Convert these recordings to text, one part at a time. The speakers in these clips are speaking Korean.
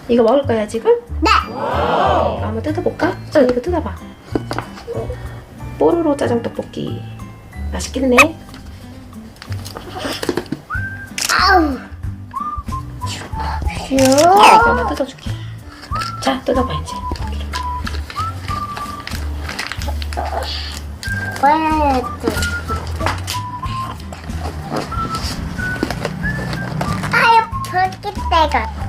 이거 먹을 거야 지금? 네. 이거 한번 뜯어볼까? 응, 이거 뜯어봐. 뽀로로 짜장 떡볶이 맛있겠네. 아우. 이거 한번 뜯어줄게. 자, 뜯어봐 이제. 왜? 아유, 벌기때가.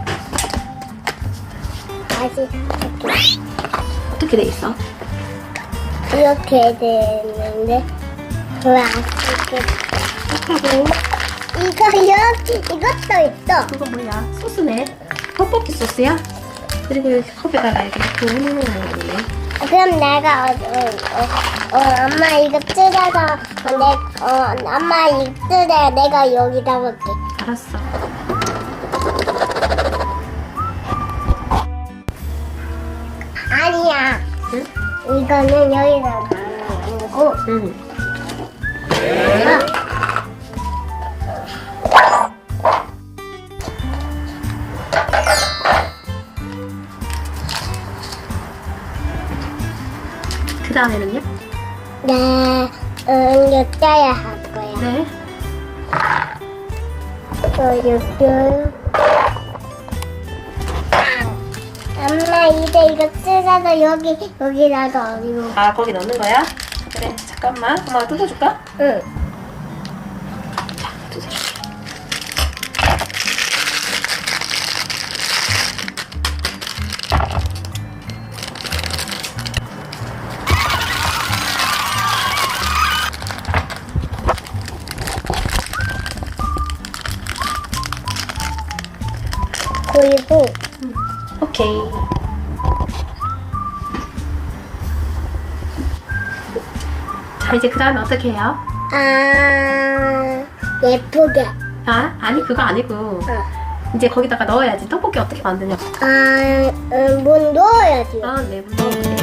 다시 어떻게 돼 있어? 이렇게 되는데 왜 안 쓰겠다. 이거 여기 이것도 있어. 그거 뭐야? 소스네. 떡볶이 소스야? 그리고 여기 컵에다가 이렇게 넣고 해놓는 거네. 그럼 내가 엄마 이거 뜯어서 엄마 이거 뜯어 내가 여기다 볼게. 알았어. 아니야. 응? 이거는 여기다 놓는 거고. 응. 그 다음에는요? 네, 엿자야 할 거야. 네. 엿자요. 엄마 이거 뜯어서 여기다가 어디로? 아, 거기 넣는 거야? 그래, 잠깐만. 엄마가 뜯어줄까? 응. 자, 뜯어줄게. 그리고 오케이. 자, 이제 그 다음에 어떻게 해요? 예쁘게. 아, 아니, 그거 아니고. 이제 거기다가 넣어야지. 떡볶이 어떻게 만드냐? 문 넣어야지. 아, 네, 물 넣어볼게요.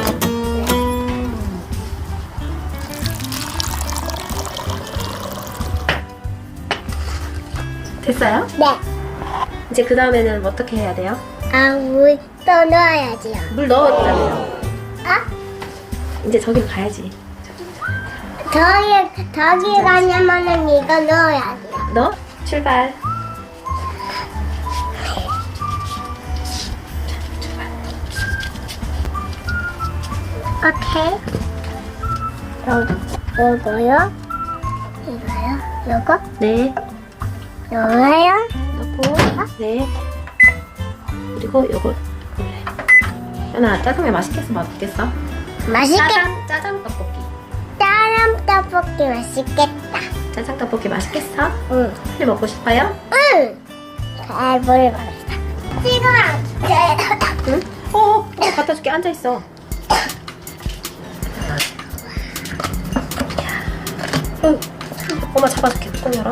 됐어요? 네. 이제 그 다음에는 어떻게 해야 돼요? 물 또 넣어야지요. 물 넣었잖아요. 아? 이제 저기로 가야지. 저기 가려면은 이거 넣어야지요. 너? 출발. 오케이. 요거요? 이거요? 요거? 네. 요거요? 넣고. 네. 그리고 요거. 그래. 현아, 짜장면 맛있겠어? 맛없겠어? 맛있겠다. 짜장 떡볶이. 짜장 떡볶이 맛있겠다. 짜장 떡볶이 맛있겠어? 응. 빨리 먹고 싶어요? 응. 잘 모르겠다. 지금 응? 갖다 줄게. 앉아 있어. 응. 엄마 잡아줄게. 뚜껑 열어.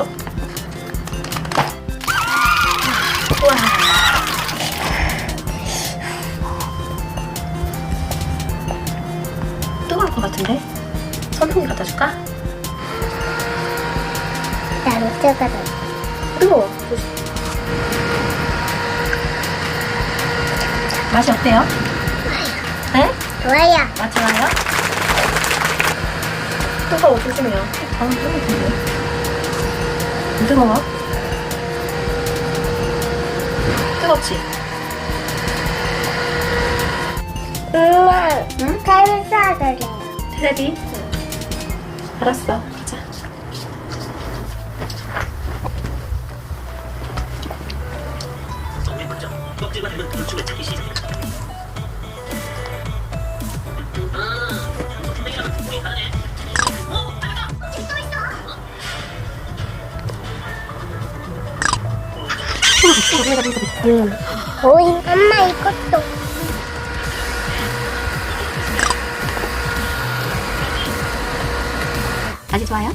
우와. 뜨거울 것 같은데? 선풍기 갖다 줄까? 나는 뜨거워. 뜨거워. 조심. 맛이 어때요? 네? 좋아요. 맛 좋아요? 뜨거워. 조심해요. 아, 뜨거운데. 안 뜨거워? 뜨겁지? 엄마, 응? 칼사들이. 테레비? 알았어. 가자. 오이, 엄마 이것도. 맛이 좋아요?